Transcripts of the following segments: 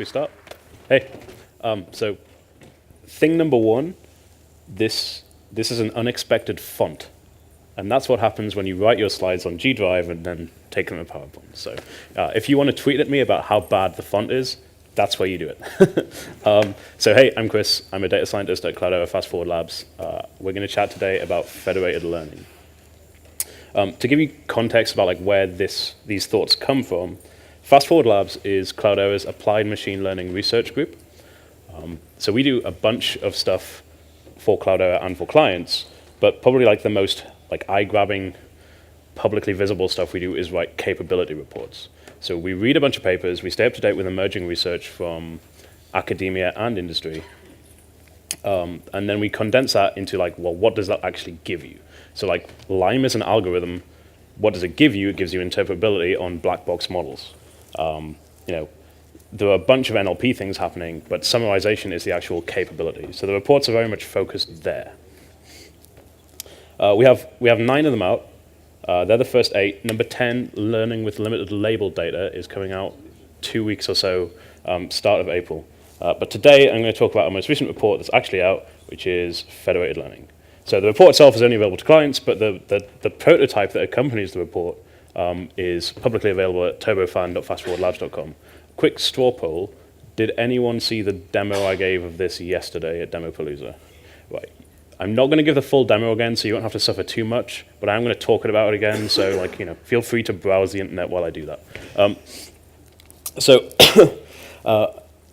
we start? Hey, so thing number one, this is an unexpected font. And that's what happens when you write your slides on G Drive and then take them in PowerPoint. So if you want to tweet at me about how bad the font is, that's where you do it. So hey, I'm Chris. I'm a data scientist at Cloudera Fast Forward Labs. We're going to chat today about federated learning. To give you context about where these thoughts come from, Fast Forward Labs is Cloudera's applied machine learning research group. So we do a bunch of stuff for Cloudera and for clients, but probably the most eye-grabbing, publicly visible stuff we do is write capability reports. So we read a bunch of papers, we stay up to date with emerging research from academia and industry, and then we condense that into well, what does that actually give you? So LIME is an algorithm. What does it give you? It gives you interpretability on black box models. There are a bunch of NLP things happening, but summarization is the actual capability. So the reports are very much focused there. We have 9 of them out. They're the first 8. Number 10, Learning with Limited Labeled Data, is coming out 2 weeks or so, start of April. But today I'm going to talk about our most recent report that's actually out, which is Federated Learning. So the report itself is only available to clients, but the prototype that accompanies the report is publicly available at turbofan.fastforwardlabs.com. Quick straw poll. Did anyone see the demo I gave of this yesterday at Demopalooza? Right. I'm not going to give the full demo again, so you won't have to suffer too much, but I'm going to talk about it again, so feel free to browse the internet while I do that.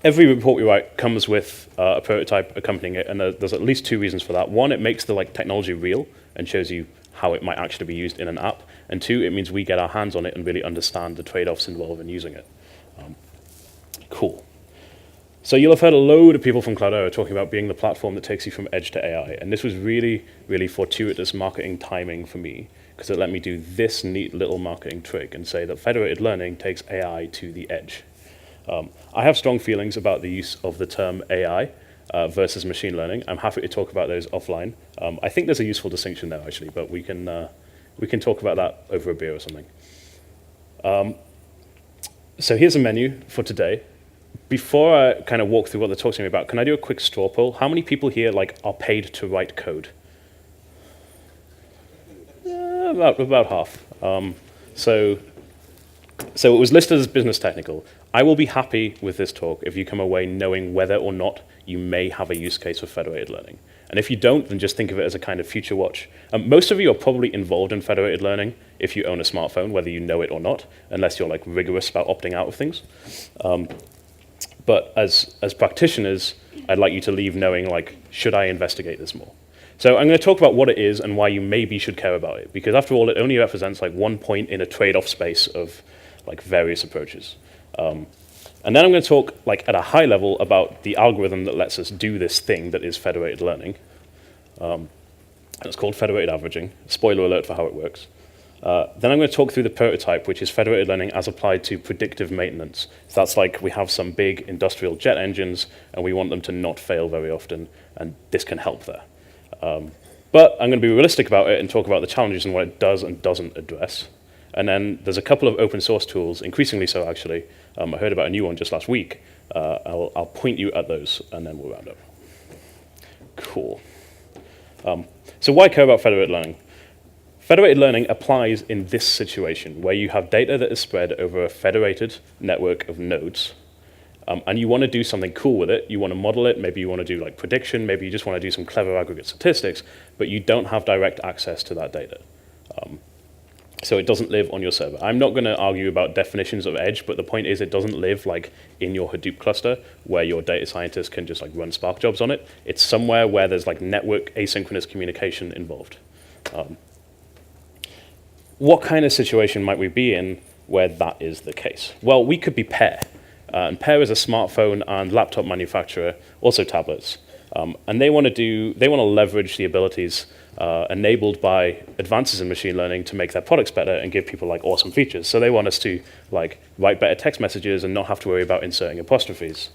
Every report we write comes with a prototype accompanying it, and there's at least 2 reasons for that. One, it makes the technology real and shows you how it might actually be used in an app. And 2, it means we get our hands on it and really understand the trade-offs involved in using it. Cool. So you'll have heard a load of people from Cloudera talking about being the platform that takes you from edge to AI. And this was really, really fortuitous marketing timing for me, because it let me do this neat little marketing trick and say that federated learning takes AI to the edge. I have strong feelings about the use of the term AI versus machine learning. I'm happy to talk about those offline. I think there's a useful distinction there, actually, but we can talk about that over a beer or something. So here's a menu for today. Before I kind of walk through what they're talking to me about, can I do a quick straw poll? How many people here are paid to write code? About half. So it was listed as business technical. I will be happy with this talk if you come away knowing whether or not you may have a use case for federated learning. And if you don't, then just think of it as a kind of future watch. Most of you are probably involved in federated learning if you own a smartphone, whether you know it or not, unless you're rigorous about opting out of things. But as practitioners, I'd like you to leave knowing, should I investigate this more? So I'm going to talk about what it is and why you maybe should care about it, because after all, it only represents 1 point in a trade-off space of various approaches. And then I'm going to talk at a high level about the algorithm that lets us do this thing that is federated learning. And it's called Federated Averaging. Spoiler alert for how it works. Then I'm going to talk through the prototype, which is federated learning as applied to predictive maintenance. So that's we have some big industrial jet engines, and we want them to not fail very often, and this can help there. But I'm going to be realistic about it and talk about the challenges and what it does and doesn't address. And then there's a couple of open source tools, increasingly so actually. I heard about a new one just last week. I'll point you at those, and then we'll round up. Cool. So why care about federated learning? Federated learning applies in this situation, where you have data that is spread over a federated network of nodes, and you want to do something cool with it. You want to model it. Maybe you want to do prediction. Maybe you just want to do some clever aggregate statistics, but you don't have direct access to that data. So it doesn't live on your server. I'm not going to argue about definitions of edge, but the point is it doesn't live in your Hadoop cluster where your data scientists can just run Spark jobs on it. It's somewhere where there's network asynchronous communication involved. What kind of situation might we be in where that is the case? Well, we could be Pear. And Pear is a smartphone and laptop manufacturer, also tablets. And they want to leverage the abilities enabled by advances in machine learning to make their products better and give people awesome features. So they want us to write better text messages and not have to worry about inserting apostrophes.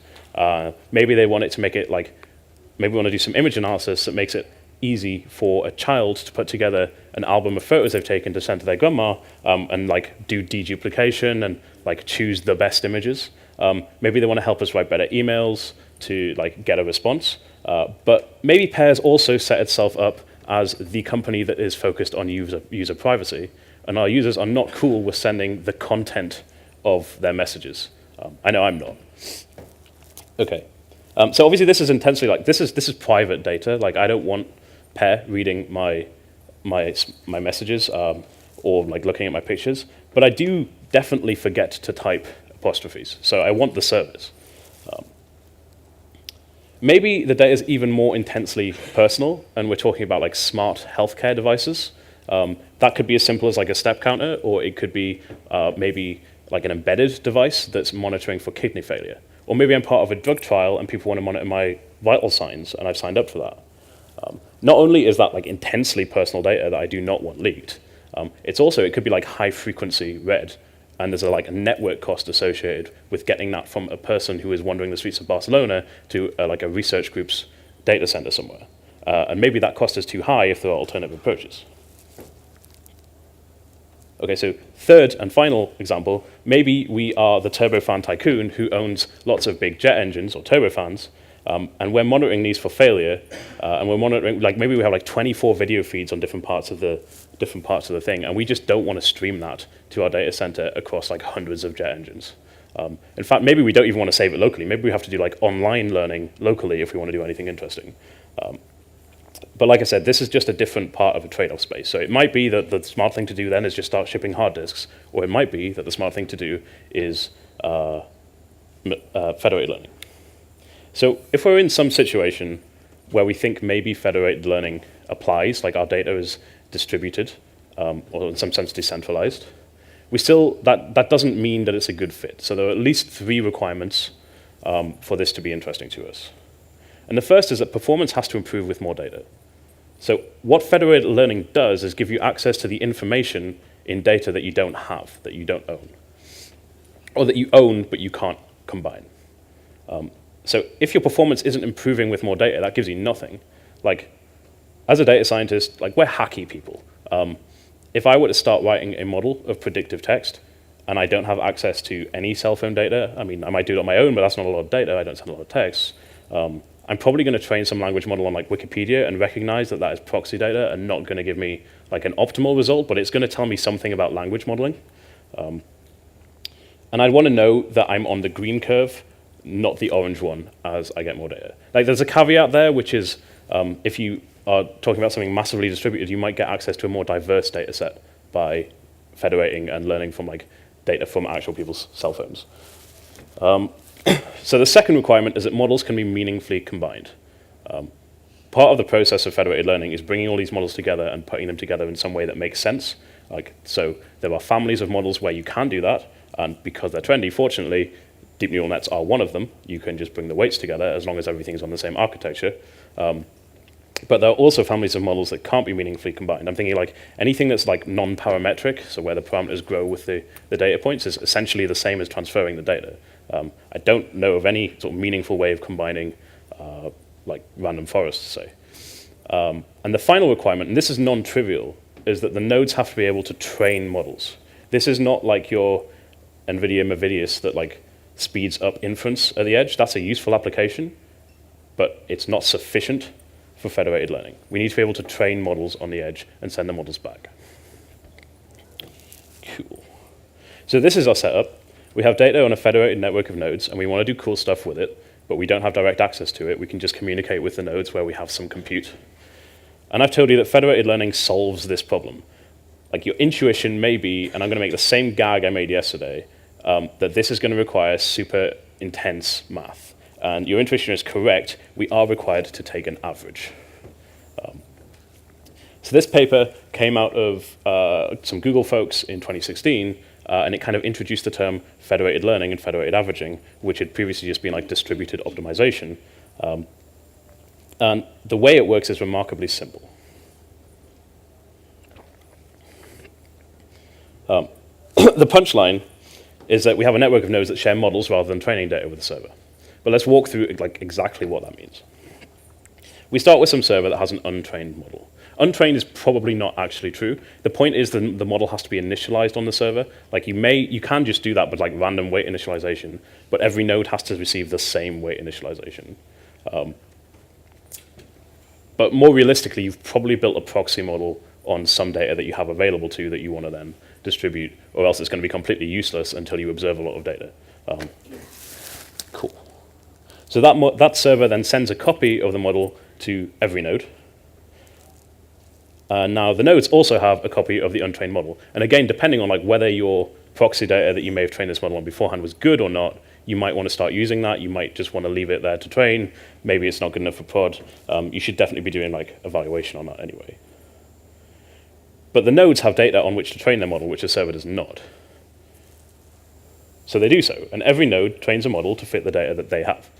Maybe they want it to make it maybe we want to do some image analysis that makes it easy for a child to put together an album of photos they've taken to send to their grandma and do deduplication and choose the best images. Maybe they want to help us write better emails to like get a response. But maybe Pairs also set itself up as the company that is focused on user privacy, and our users are not cool with sending the content of their messages. I know I'm not. Okay. So obviously this is intensely like this is private data. Like I don't want Pair reading my messages or like looking at my pictures, but I do definitely forget to type apostrophes. So I want the service. Maybe the data is even more intensely personal, and we're talking about like smart healthcare devices. That could be as simple as like a step counter, or it could be maybe like an embedded device that's monitoring for kidney failure. Or maybe I'm part of a drug trial and people want to monitor my vital signs, and I've signed up for that. Not only is that like intensely personal data that I do not want leaked, it could be like high frequency read, and there's a network cost associated with getting that from a person who is wandering the streets of Barcelona to like a research group's data center somewhere. And maybe that cost is too high if there are alternative approaches. Okay, so third and final example, maybe we are the Turbofan Tycoon who owns lots of big jet engines or turbofans, and we're monitoring these for failure, and we're monitoring, like maybe we have like 24 video feeds on different parts of the thing, and we just don't want to stream that to our data center across like hundreds of jet engines. In fact, maybe we don't even want to save it locally. Maybe we have to do like online learning locally if we want to do anything interesting. But like I said, this is just a different part of a trade-off space. So it might be that the smart thing to do then is just start shipping hard disks, or it might be that the smart thing to do is federated learning. So if we're in some situation where we think maybe federated learning applies, like our data is distributed, or in some sense decentralized, that doesn't mean that it's a good fit. So there are at least 3 requirements for this to be interesting to us. And the first is that performance has to improve with more data. So what federated learning does is give you access to the information in data that you don't have, that you don't own, or that you own but you can't combine. So if your performance isn't improving with more data, that gives you nothing. Like, as a data scientist, like we're hacky people. If I were to start writing a model of predictive text and I don't have access to any cell phone data, I mean, I might do it on my own, but that's not a lot of data. I don't send a lot of text. I'm probably going to train some language model on like Wikipedia and recognize that that is proxy data and not going to give me like an optimal result, but it's going to tell me something about language modeling. And I'd want to know that I'm on the green curve, not the orange one, as I get more data. Like there's a caveat there, which is if you are talking about something massively distributed, you might get access to a more diverse data set by federating and learning from like data from actual people's cell phones. So the second requirement is that models can be meaningfully combined. Part of the process of federated learning is bringing all these models together and putting them together in some way that makes sense. So there are families of models where you can do that, and because they're trendy, fortunately, deep neural nets are one of them. You can just bring the weights together as long as everything's on the same architecture. But there are also families of models that can't be meaningfully combined. I'm thinking like anything that's like non-parametric, so where the parameters grow with the data points, is essentially the same as transferring the data. I don't know of any sort of meaningful way of combining like random forests, say. And the final requirement, and this is non-trivial, is that the nodes have to be able to train models. This is not like your NVIDIA Movidius that like speeds up inference at the edge. That's a useful application, but it's not sufficient for federated learning. We need to be able to train models on the edge and send the models back. Cool. So this is our setup. We have data on a federated network of nodes, and we want to do cool stuff with it, but we don't have direct access to it. We can just communicate with the nodes where we have some compute. And I've told you that federated learning solves this problem. Like your intuition may be, and I'm going to make the same gag I made yesterday, that this is going to require super intense math. And your intuition is correct. We are required to take an average. So this paper came out of some Google folks in 2016, and it kind of introduced the term federated learning and federated averaging, which had previously just been like distributed optimization. And the way it works is remarkably simple. The punchline is that we have a network of nodes that share models rather than training data with the server. But let's walk through like exactly what that means. We start with some server that has an untrained model. Untrained is probably not actually true. The point is the model has to be initialized on the server. Like you can just do that with like random weight initialization, but every node has to receive the same weight initialization. But more realistically, you've probably built a proxy model on some data that you have available to you that you want to then distribute, or else it's going to be completely useless until you observe a lot of data. Cool. So that server then sends a copy of the model to every node. Now the nodes also have a copy of the untrained model. And again, depending on like whether your proxy data that you may have trained this model on beforehand was good or not, you might want to start using that. You might just want to leave it there to train. Maybe it's not good enough for prod. You should definitely be doing like evaluation on that anyway. But the nodes have data on which to train their model, which the server does not. So they do so, and every node trains a model to fit the data that they have.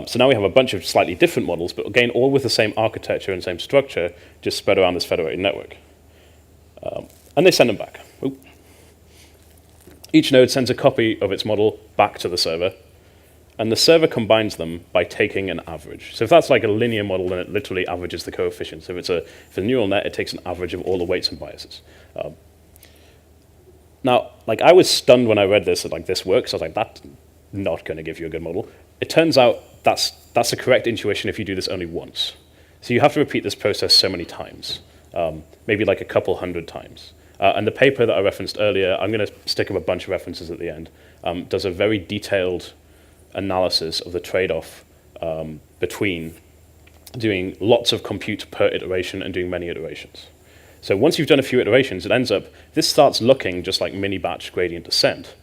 So now we have a bunch of slightly different models, but again, all with the same architecture and same structure, just spread around this federated network. And they send them back. Oop. Each node sends a copy of its model back to the server, and the server combines them by taking an average. So if that's like a linear model, then it literally averages the coefficients. If it's a neural net, it takes an average of all the weights and biases. Now, like I was stunned when I read this, that like this works. I was like, that's not going to give you a good model. It turns out that's the correct intuition if you do this only once. So you have to repeat this process so many times, maybe like a couple hundred times. And the paper that I referenced earlier, I'm going to stick up a bunch of references at the end, does a very detailed analysis of the trade-off between doing lots of compute per iteration and doing many iterations. So once you've done a few iterations, it ends up, this starts looking just like mini-batch gradient descent,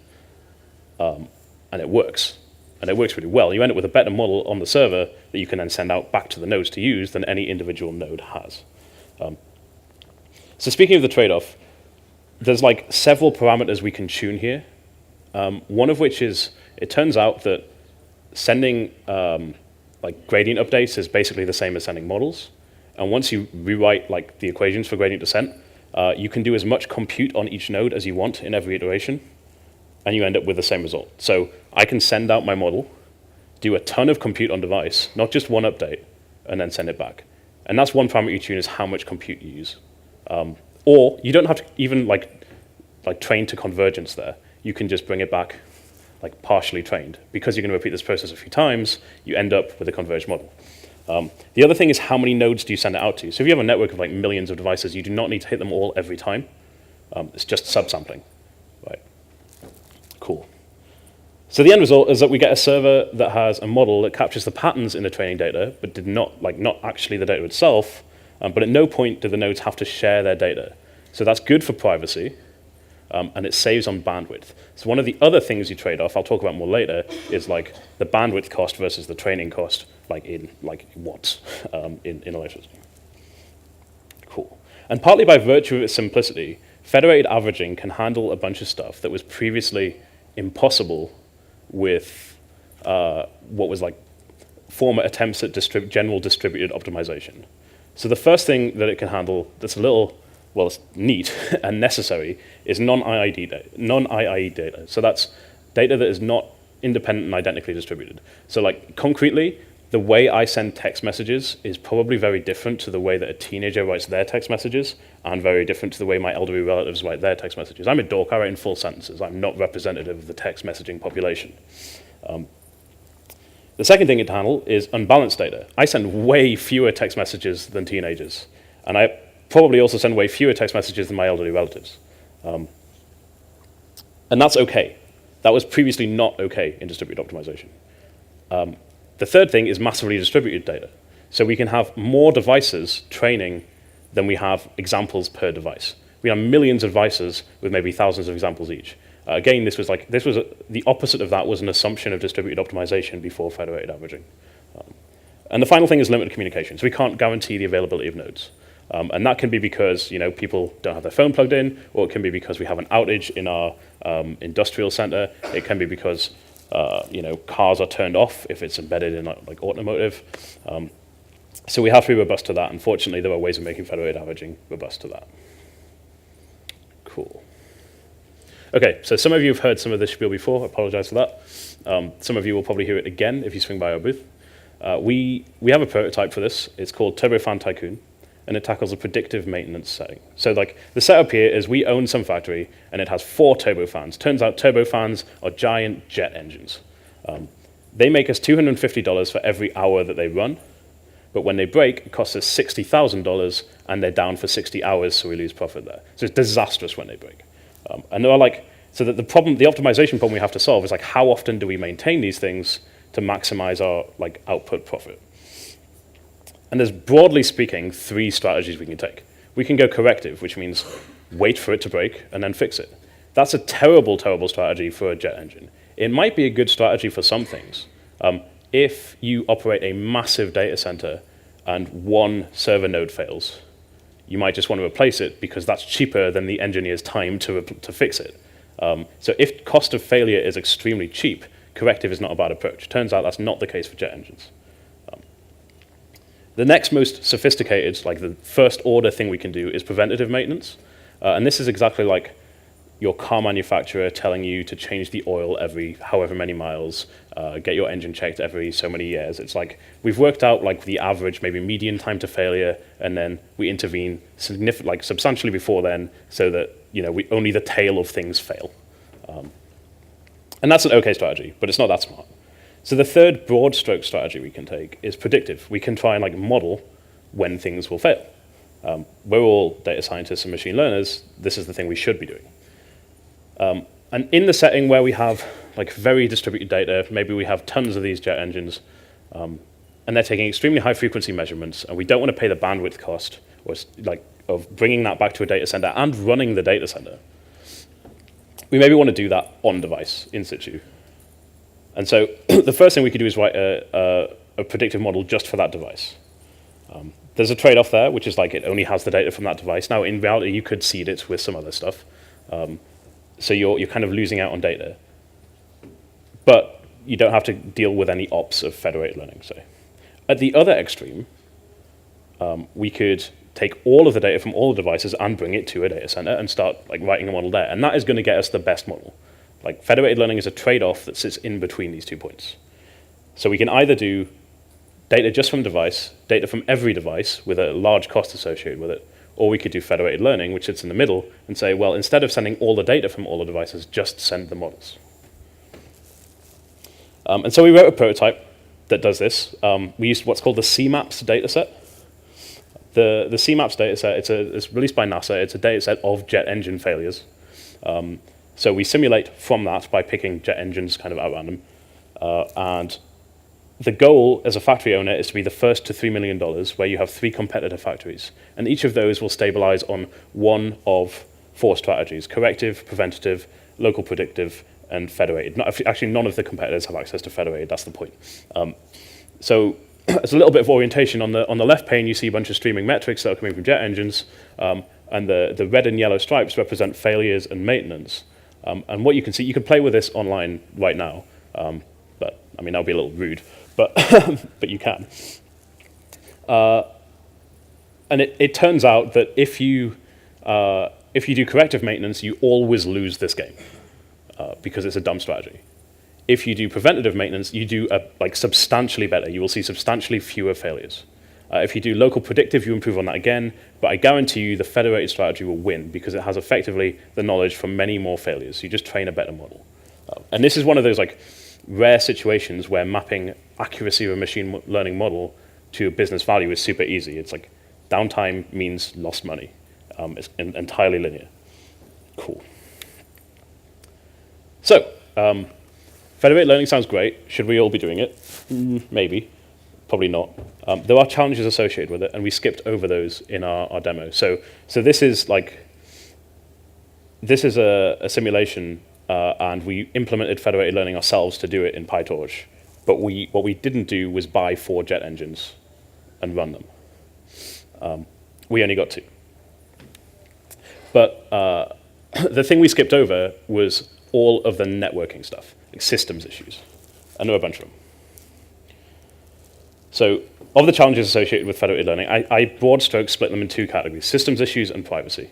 and it works. And it works really well. You end up with a better model on the server that you can then send out back to the nodes to use than any individual node has. So speaking of the trade-off, there's like several parameters we can tune here. One of which is, it turns out that sending like gradient updates is basically the same as sending models. And once you rewrite like the equations for gradient descent, you can do as much compute on each node as you want in every iteration, and you end up with the same result. So I can send out my model, do a ton of compute on device, not just one update, and then send it back. And that's one parameter you tune, is how much compute you use. Or you don't have to even like train to convergence there. You can just bring it back like partially trained. Because you're going to repeat this process a few times, you end up with a converged model. The other thing is, how many nodes do you send it out to? So if you have a network of like millions of devices, you do not need to hit them all every time. It's just subsampling. Right. Cool. So the end result is that we get a server that has a model that captures the patterns in the training data, but did not actually the data itself. But at no point do the nodes have to share their data. So that's good for privacy, and it saves on bandwidth. So one of the other things you trade off, I'll talk about more later, is like the bandwidth cost versus the training cost, like in watts in electricity. Cool. And partly by virtue of its simplicity, federated averaging can handle a bunch of stuff that was previously impossible with what was like former attempts at general distributed optimization. So the first thing that it can handle that's a little, well, it's neat and necessary is non-IID data, non-IIE data. So that's data that is not independent and identically distributed. So like concretely, the way I send text messages is probably very different to the way that a teenager writes their text messages, and very different to the way my elderly relatives write their text messages. I'm a dork, I write in full sentences. I'm not representative of the text messaging population. The second thing it handle is unbalanced data. I send way fewer text messages than teenagers, and I probably also send way fewer text messages than my elderly relatives. And that's okay. That was previously not okay in distributed optimization. The third thing is massively distributed data. So we can have more devices training than we have examples per device. We have millions of devices with maybe thousands of examples each. Again, the opposite of that was an assumption of distributed optimization before federated averaging. And the final thing is limited communication. So we can't guarantee the availability of nodes. And that can be because people don't have their phone plugged in, or it can be because we have an outage in our industrial center. It can be because cars are turned off if it's embedded in like automotive. So we have to be robust to that. Unfortunately, there are ways of making federated averaging robust to that. Cool. Okay, so some of you have heard some of this spiel before. I apologize for that. Some of you will probably hear it again if you swing by our booth. We have a prototype for this. It's called Turbofan Tycoon. and it tackles a predictive maintenance setting. So like the setup here is we own some factory, and it has 4 turbofans. Turns out turbofans are giant jet engines. They make us $250 for every hour that they run, but when they break, it costs us $60,000, and they're down for 60 hours, so we lose profit there. So it's disastrous when they break. And they're like, so that the optimization problem we have to solve is like, how often do we maintain these things to maximize our like output profit? And there's, broadly speaking, 3 strategies we can take. We can go corrective, which means wait for it to break and then fix it. That's a terrible, terrible strategy for a jet engine. It might be a good strategy for some things. If you operate a massive data center and one server node fails, you might just want to replace it because that's cheaper than the engineer's time to fix it. So if cost of failure is extremely cheap, corrective is not a bad approach. Turns out that's not the case for jet engines. The next most sophisticated, like the first order thing we can do is preventative maintenance. And this is exactly like your car manufacturer telling you to change the oil every however many miles, get your engine checked every so many years. It's like we've worked out like the average, maybe median time to failure, and then we intervene substantially before then, so that only the tail of things fail. And that's an okay strategy, but it's not that smart. So the third broad stroke strategy we can take is predictive. We can try and like model when things will fail. We're all data scientists and machine learners. This is the thing we should be doing. And in the setting where we have like very distributed data, maybe we have tons of these jet engines, and they're taking extremely high frequency measurements, and we don't want to pay the bandwidth cost of bringing that back to a data center and running the data center. We maybe want to do that on device, in situ. And so the first thing we could do is write a predictive model just for that device. There's a trade-off there, which is like it only has the data from that device. Now, in reality, you could seed it with some other stuff. So you're kind of losing out on data. But you don't have to deal with any ops of federated learning. So at the other extreme, we could take all of the data from all the devices and bring it to a data center and start like writing a model there. And that is going to get us the best model. Like federated learning is a trade-off that sits in between these 2 points. So we can either do data just from device, data from every device with a large cost associated with it, or we could do federated learning, which sits in the middle, and say, well, instead of sending all the data from all the devices, just send the models. And so we wrote a prototype that does this. We used what's called the CMAPS dataset. The CMAPS dataset, it's released by NASA. It's a dataset of jet engine failures. So we simulate from that by picking jet engines kind of at random. And the goal as a factory owner is to be the first to $3 million, where you have 3 competitor factories. And each of those will stabilize on one of 4 strategies: corrective, preventative, local predictive, and federated. Actually, none of the competitors have access to federated. That's the point. So there's a little bit of orientation. On the left pane, you see a bunch of streaming metrics that are coming from jet engines. And the red and yellow stripes represent failures and maintenance. And what you can see, you can play with this online right now. But I mean, that would be a little rude. But but you can. And it turns out that if you do corrective maintenance, you always lose this game because it's a dumb strategy. If you do preventative maintenance, you do substantially better. You will see substantially fewer failures. If you do local predictive, you improve on that again. But I guarantee you the federated strategy will win because it has effectively the knowledge from many more failures. You just train a better model. And this is one of those rare situations where mapping accuracy of a machine learning model to a business value is super easy. It's like downtime means lost money. It's entirely linear. Cool. So, federated learning sounds great. Should we all be doing it? Maybe. Probably not. There are challenges associated with it, and we skipped over those in our demo. So this is a simulation, and we implemented federated learning ourselves to do it in PyTorch. But what we didn't do was buy 4 jet engines and run them. We only got 2. But the thing we skipped over was all of the networking stuff, like systems issues. And there were a bunch of them. So of the challenges associated with federated learning, I broad stroke split them in 2 categories: systems issues and privacy.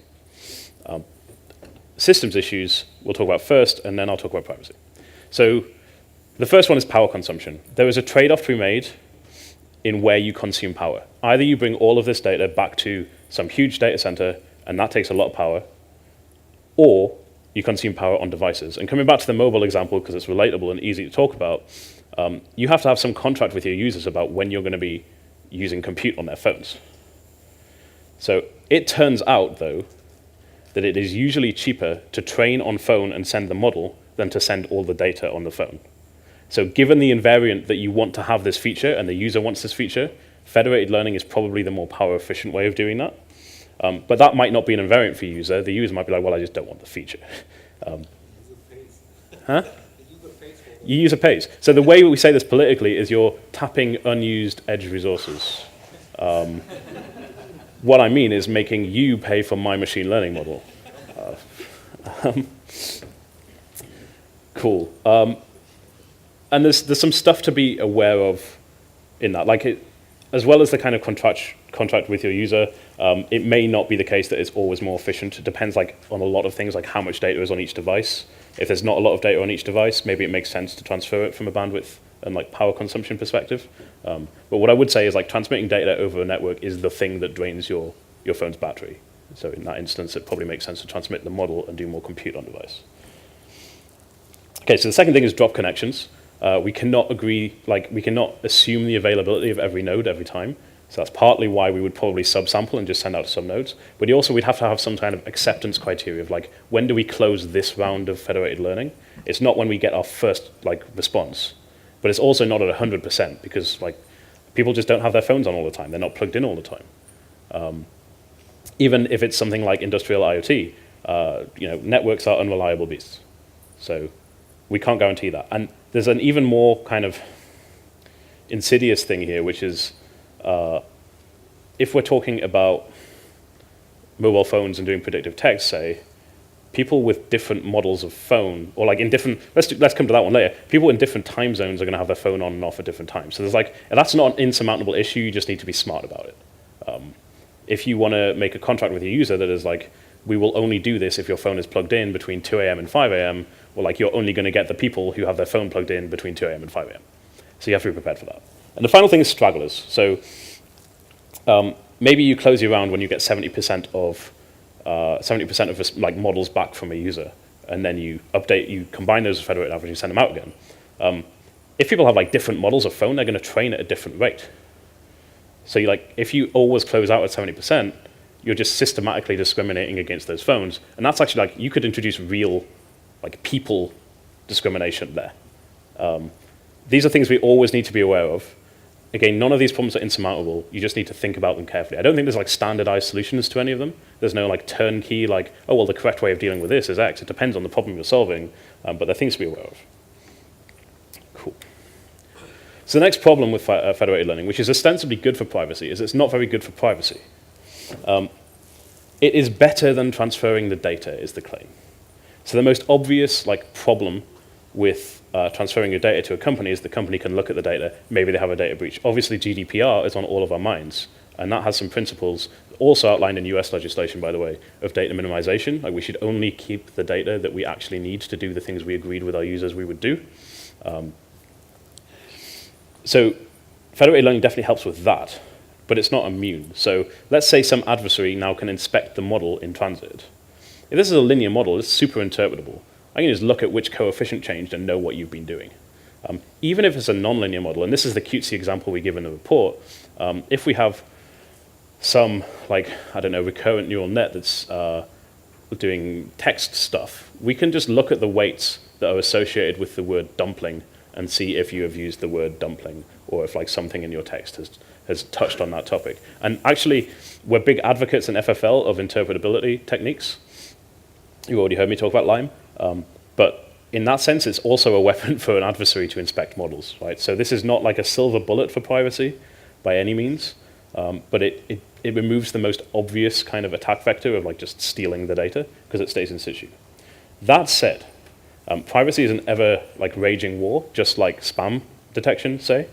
Systems issues we'll talk about first, and then I'll talk about privacy. So the first one is power consumption. There was a trade-off to be made in where you consume power. Either you bring all of this data back to some huge data center, and that takes a lot of power, or you consume power on devices. And coming back to the mobile example, because it's relatable and easy to talk about, you have to have some contract with your users about when you're going to be using compute on their phones. So it turns out, though, that it is usually cheaper to train on phone and send the model than to send all the data on the phone. So given the invariant that you want to have this feature and the user wants this feature, federated learning is probably the more power efficient way of doing that. But that might not be an invariant for the user. The user might be like, well, I just don't want the feature. Huh? You use a pays. So the way we say this politically is you're tapping unused edge resources. What I mean is making you pay for my machine learning model. Cool. And there's some stuff to be aware of in that. Like as well as the kind of contract with your user, it may not be the case that it's always more efficient. It depends on a lot of things, like how much data is on each device. If there's not a lot of data on each device, maybe it makes sense to transfer it from a bandwidth and power consumption perspective. But what I would say is transmitting data over a network is the thing that drains your phone's battery. So in that instance, it probably makes sense to transmit the model and do more compute on device. Okay, so the second thing is drop connections. We cannot we cannot assume the availability of every node every time. So that's partly why we would probably subsample and just send out to some nodes. But we'd have to have some kind of acceptance criteria of when do we close this round of federated learning? It's not when we get our first response, but it's also not at 100% because people just don't have their phones on all the time. They're not plugged in all the time. Even if it's something like industrial IoT, networks are unreliable beasts. So we can't guarantee that. And there's an even more kind of insidious thing here, which is if we're talking about mobile phones and doing predictive text, say, people with different models of phone, or in different, let's come to that one later, people in different time zones are going to have their phone on and off at different times. So there's that's not an insurmountable issue, you just need to be smart about it. If you want to make a contract with your user that is we will only do this if your phone is plugged in between 2 a.m. and 5 a.m., or you're only going to get the people who have their phone plugged in between 2 a.m. and 5 a.m. So you have to be prepared for that. And the final thing is stragglers. So maybe you close your round when you get 70% of models back from a user, and then you combine those with federated averaging, send them out again. If people have different models of phone, they're going to train at a different rate. So if you always close out at 70%, you're just systematically discriminating against those phones, and that's actually you could introduce real people discrimination there. These are things we always need to be aware of. Again, none of these problems are insurmountable. You just need to think about them carefully. I don't think there's standardized solutions to any of them. There's no turnkey oh, well, the correct way of dealing with this is X. It depends on the problem you're solving, but there are things to be aware of. Cool. So the next problem with federated learning, which is ostensibly good for privacy, is it's not very good for privacy. It is better than transferring the data, is the claim. So the most obvious problem with transferring your data to a company is the company can look at the data, maybe they have a data breach. Obviously GDPR is on all of our minds, and that has some principles, also outlined in US legislation, by the way, of data minimization. We should only keep the data that we actually need to do the things we agreed with our users we would do. So federated learning definitely helps with that, but it's not immune. So let's say some adversary now can inspect the model in transit. If this is a linear model, it's super interpretable. I can just look at which coefficient changed and know what you've been doing. Even if it's a nonlinear model, and this is the cutesy example we give in the report, if we have some, recurrent neural net that's doing text stuff, we can just look at the weights that are associated with the word dumpling and see if you have used the word dumpling, or if something in your text has touched on that topic. And actually, we're big advocates in FFL of interpretability techniques. You already heard me talk about LIME. But in that sense, it's also a weapon for an adversary to inspect models, right? So this is not a silver bullet for privacy by any means, but it removes the most obvious kind of attack vector of just stealing the data because it stays in situ. That said, privacy is an ever raging war, just like spam detection, say.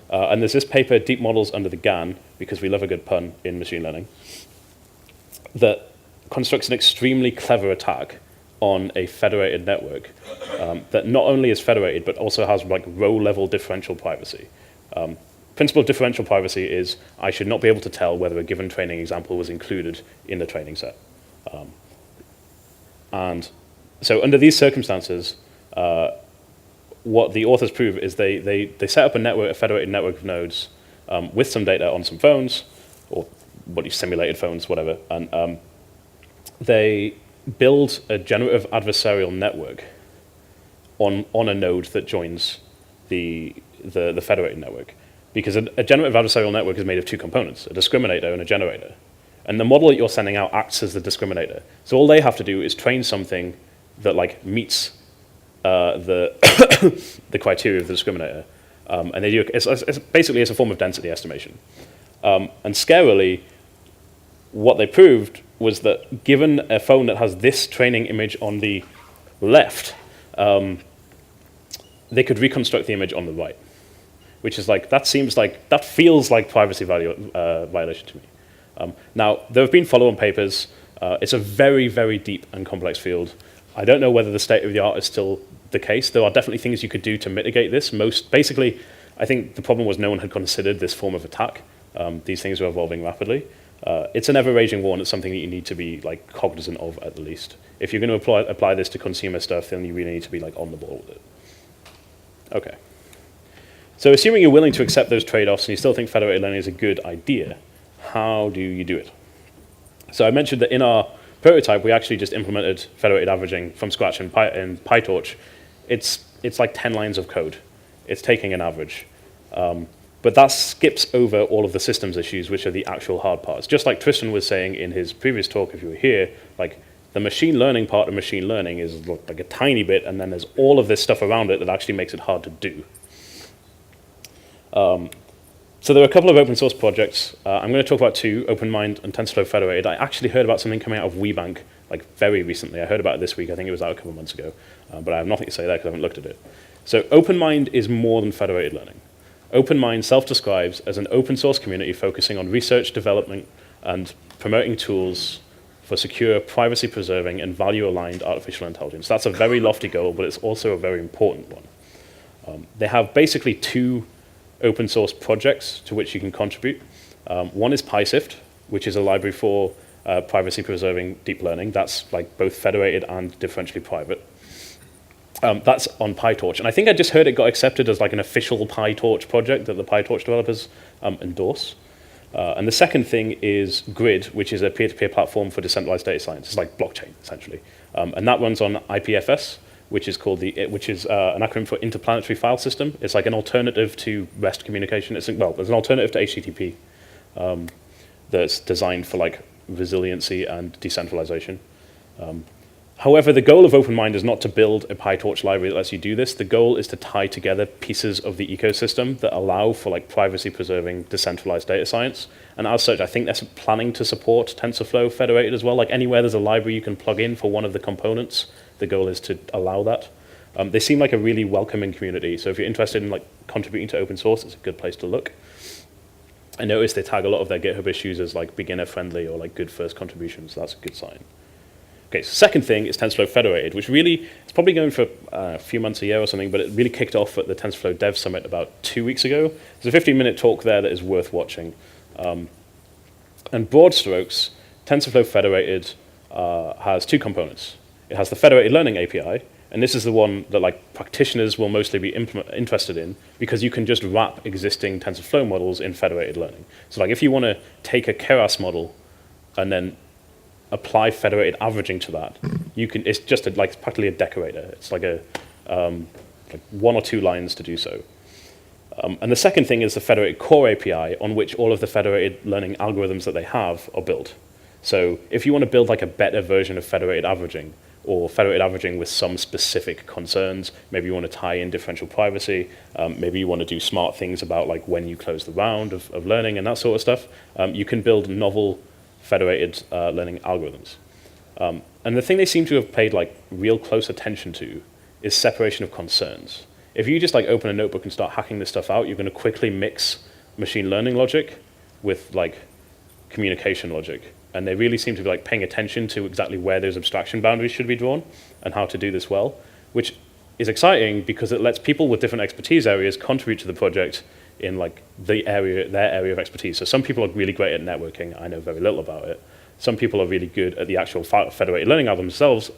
And there's this paper, Deep Models Under the GAN, because we love a good pun in machine learning, that constructs an extremely clever attack on a federated network that not only is federated, but also has row-level differential privacy. principle of differential privacy is I should not be able to tell whether a given training example was included in the training set. And so under these circumstances, what the authors prove is they set up a network, a federated network of nodes with some data on some phones, or simulated phones, whatever, and they build a generative adversarial network on a node that joins the federated network. Because a generative adversarial network is made of two components, a discriminator and a generator. And the model that you're sending out acts as the discriminator. So all they have to do is train something that like meets the the criteria of the discriminator. And they do, it's basically a form of density estimation. And scarily, what they proved was that given a phone that has this training image on the left, they could reconstruct the image on the right, which is like, that feels like privacy violation to me. Now, there have been follow-on papers. It's a very, very deep and complex field. I don't know whether the state of the art is still the case. There are definitely things you could do to mitigate this. Basically, I think the problem was no one had considered this form of attack. These things are evolving rapidly. It's an ever-raging war, and it's something that you need to be like cognizant of at the least. If you're going to apply this to consumer stuff, then you really need to be like on the ball with it. Okay. So assuming you're willing to accept those trade-offs and you still think federated learning is a good idea, how do you do it? So I mentioned that in our prototype, we actually just implemented federated averaging from scratch in PyTorch. It's like 10 lines of code. It's taking an average. But that skips over all of the systems issues, which are the actual hard parts. Just like Tristan was saying in his previous talk, if you were here, like the machine learning part of machine learning is like a tiny bit, and then there's all of this stuff around it that actually makes it hard to do. So there are a couple of open source projects. I'm going to talk about two, OpenMind and TensorFlow Federated. I actually heard about something coming out of WeBank like very recently. I heard about it this week. I think it was out a couple of months ago. But I have nothing to say there because I haven't looked at it. So OpenMind is more than federated learning. OpenMind self-describes as an open source community focusing on research, development, and promoting tools for secure, privacy-preserving, and value-aligned artificial intelligence. That's a very lofty goal, but it's also a very important one. They have basically two open source projects to which you can contribute. One is PySift, which is a library for privacy-preserving deep learning. That's like both federated and differentially private. That's on PyTorch. And I think I just heard it got accepted as like an official PyTorch project that the PyTorch developers endorse. And the second thing is Grid, which is a peer-to-peer platform for decentralized data science. It's like blockchain, essentially. And that runs on IPFS, which is an acronym for Interplanetary File System. It's like an alternative to REST communication. There's an alternative to HTTP that's designed for like resiliency and decentralization. However, the goal of OpenMind is not to build a PyTorch library that lets you do this. The goal is to tie together pieces of the ecosystem that allow for like privacy-preserving decentralized data science. And as such, I think they're planning to support TensorFlow Federated as well. Like anywhere there's a library you can plug in for one of the components, the goal is to allow that. They seem like a really welcoming community. So if you're interested in like contributing to open source, it's a good place to look. I noticed they tag a lot of their GitHub issues as like beginner-friendly or like good first contributions. So that's a good sign. Okay, so second thing is TensorFlow Federated, which really, it's probably going for a few months, a year or something, but it really kicked off at the TensorFlow Dev Summit about 2 weeks ago. There's a 15-minute talk there that is worth watching. And broad strokes, TensorFlow Federated has two components. It has the Federated Learning API, and this is the one that like practitioners will mostly be interested in because you can just wrap existing TensorFlow models in Federated Learning. So like if you want to take a Keras model and then apply federated averaging to that, you can. It's just like practically a decorator. It's like a like 1 or 2 lines to do so. And the second thing is the Federated Core API, on which all of the federated learning algorithms that they have are built. So if you want to build like a better version of federated averaging, or federated averaging with some specific concerns, maybe you want to tie in differential privacy, maybe you want to do smart things about like when you close the round of learning and that sort of stuff, you can build novel federated learning algorithms. And the thing they seem to have paid like real close attention to is separation of concerns. If you just like open a notebook and start hacking this stuff out, you're going to quickly mix machine learning logic with like communication logic. And they really seem to be like paying attention to exactly where those abstraction boundaries should be drawn and how to do this well, which is exciting because it lets people with different expertise areas contribute to the project in like their area of expertise. So some people are really great at networking. I know very little about it. Some people are really good at the actual federated learning algorithm themselves.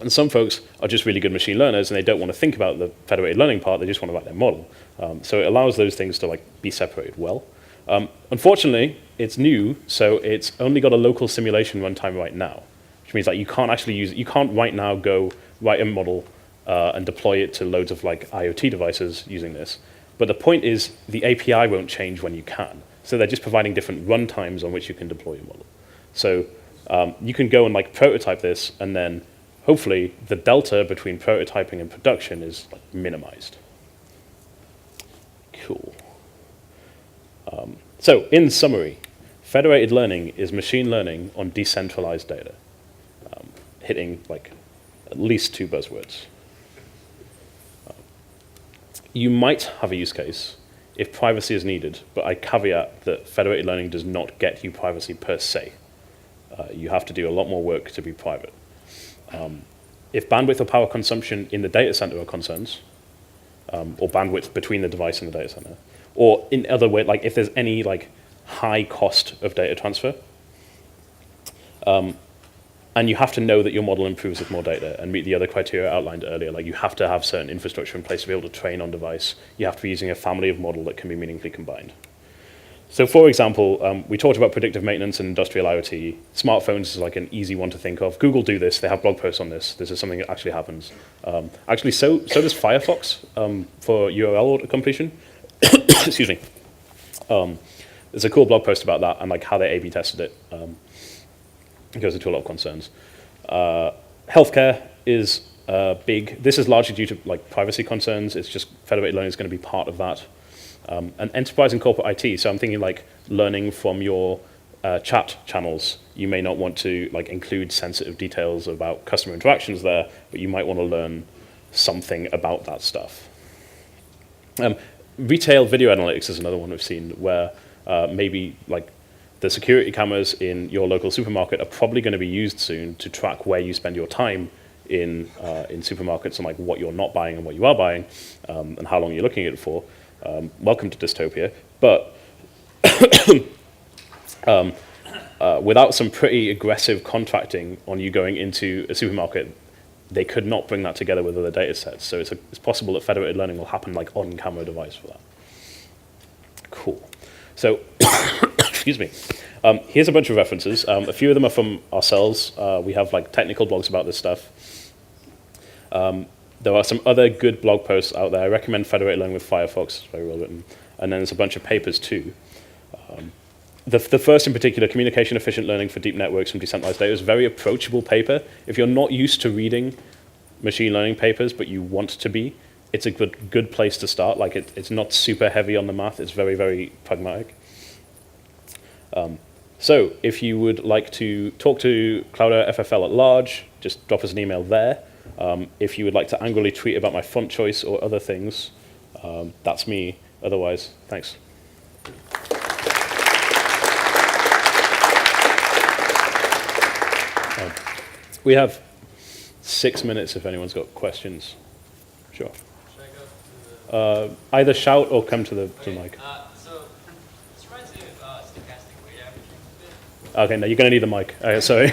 And some folks are just really good machine learners, and they don't want to think about the federated learning part. They just want to write their model. So it allows those things to like be separated well. Unfortunately, it's new, so it's only got a local simulation runtime right now, which means like you can't actually you can't right now go write a model and deploy it to loads of like IoT devices using this. But the point is the API won't change when you can. So they're just providing different runtimes on which you can deploy your model. So you can go and like prototype this, and then hopefully the delta between prototyping and production is like minimized. Cool. So in summary, federated learning is machine learning on decentralized data, hitting like at least 2 buzzwords. You might have a use case if privacy is needed, but I caveat that federated learning does not get you privacy per se. You have to do a lot more work to be private. If bandwidth or power consumption in the data center are concerns, or bandwidth between the device and the data center, or in other words, like if there's any like high cost of data transfer, and you have to know that your model improves with more data and meet the other criteria outlined earlier, like you have to have certain infrastructure in place to be able to train on device. You have to be using a family of model that can be meaningfully combined. So for example, we talked about predictive maintenance and industrial IoT. Smartphones is like an easy one to think of. Google do this. They have blog posts on this. This is something that actually happens. Actually, so does Firefox for URL auto completion. Excuse me. There's a cool blog post about that and like how they A/B tested it. It goes into a lot of concerns. Healthcare is big. This is largely due to like privacy concerns. It's just federated learning is going to be part of that. And enterprise and corporate IT. So I'm thinking like learning from your chat channels. You may not want to like include sensitive details about customer interactions there, but you might want to learn something about that stuff. Retail video analytics is another one we've seen where maybe like the security cameras in your local supermarket are probably going to be used soon to track where you spend your time in supermarkets and like what you're not buying and what you are buying and how long you're looking at it for. Welcome to dystopia, but without some pretty aggressive contracting on you going into a supermarket, they could not bring that together with other data sets. So it's possible that federated learning will happen like on-camera device for that. Cool. So, excuse me. Here's a bunch of references. A few of them are from ourselves. We have like technical blogs about this stuff. There are some other good blog posts out there. I recommend Federated Learning with Firefox. It's very well written. And then there's a bunch of papers too. The first in particular, Communication Efficient Learning for Deep Networks from Decentralized Data, is a very approachable paper. If you're not used to reading machine learning papers, but you want to be, it's a good place to start. Like it's not super heavy on the math. It's very, very pragmatic. So if you would like to talk to Cloudera FFL at large, just drop us an email there. If you would like to angrily tweet about my font choice or other things, that's me. Otherwise, thanks. We have 6 minutes if anyone's got questions. Sure. Should I go to the... Either shout or come to the mic. So this reminds me of stochastic weight averaging a bit. Okay, no, you're going to need the mic. Sorry.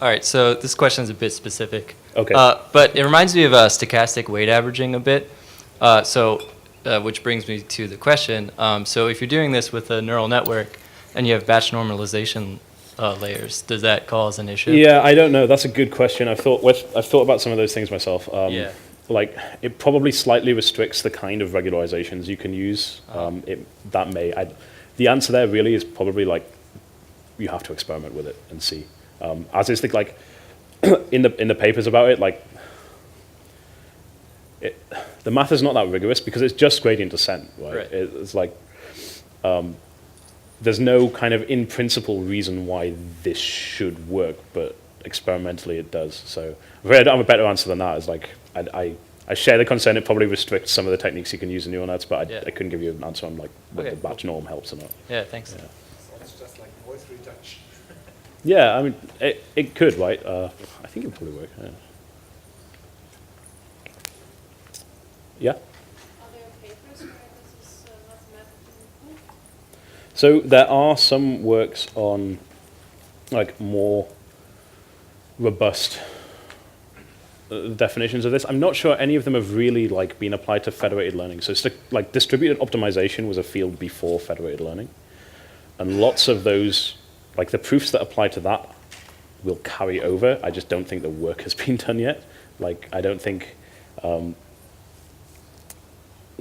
All right, so this question is a bit specific. Okay. But it reminds me of stochastic weight averaging a bit. Which brings me to the question. So if you're doing this with a neural network and you have batch normalization layers, does that cause an issue? Yeah, I don't know. That's a good question. I've thought about some of those things myself. Yeah. Like it probably slightly restricts the kind of regularizations you can use. The answer there really is probably like you have to experiment with it and see. As is like in the papers about it, like the math is not that rigorous because it's just gradient descent, right? It's like there's no kind of in principle reason why this should work, but experimentally it does. So I'm afraid I don't have a better answer than that. It's like I share the concern. It probably restricts some of the techniques you can use in neural nets, but I couldn't give you an answer on like whether the batch norm helps or not. Yeah, thanks. Yeah. So it's just like voice reduction. Yeah, I mean, it could, right? I think it would probably work. Yeah. Yeah? Are there papers where this is mathematically proved? So there are some works on like more robust definitions of this. I'm not sure any of them have really like been applied to federated learning. So like distributed optimization was a field before federated learning, and lots of those, like the proofs that apply to that, will carry over. I just don't think the work has been done yet. Like I don't think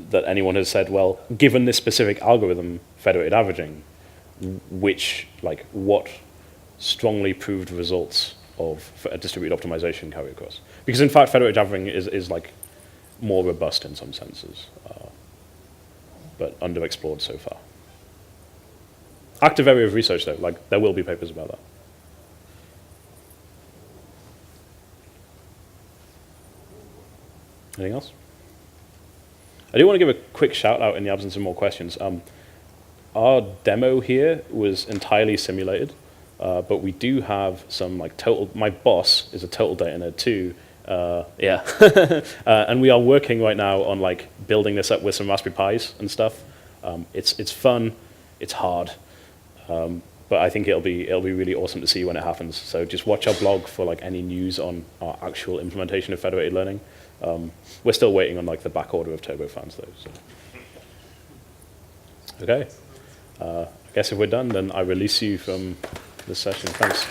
that anyone has said, well, given this specific algorithm, federated averaging, what strongly proved results of a distributed optimization carry across. Because in fact, federated averaging is like more robust in some senses, but underexplored so far. Active area of research though, like there will be papers about that. Anything else? I do want to give a quick shout out in the absence of more questions. Our demo here was entirely simulated, but we do have some like my boss is a total data nerd too. Yeah, and we are working right now on like building this up with some Raspberry Pis and stuff. It's fun, it's hard, but I think it'll be really awesome to see when it happens. So just watch our blog for like any news on our actual implementation of federated learning. We're still waiting on like the back order of Turbofans though. So. Okay, I guess if we're done, then I release you from this session. Thanks.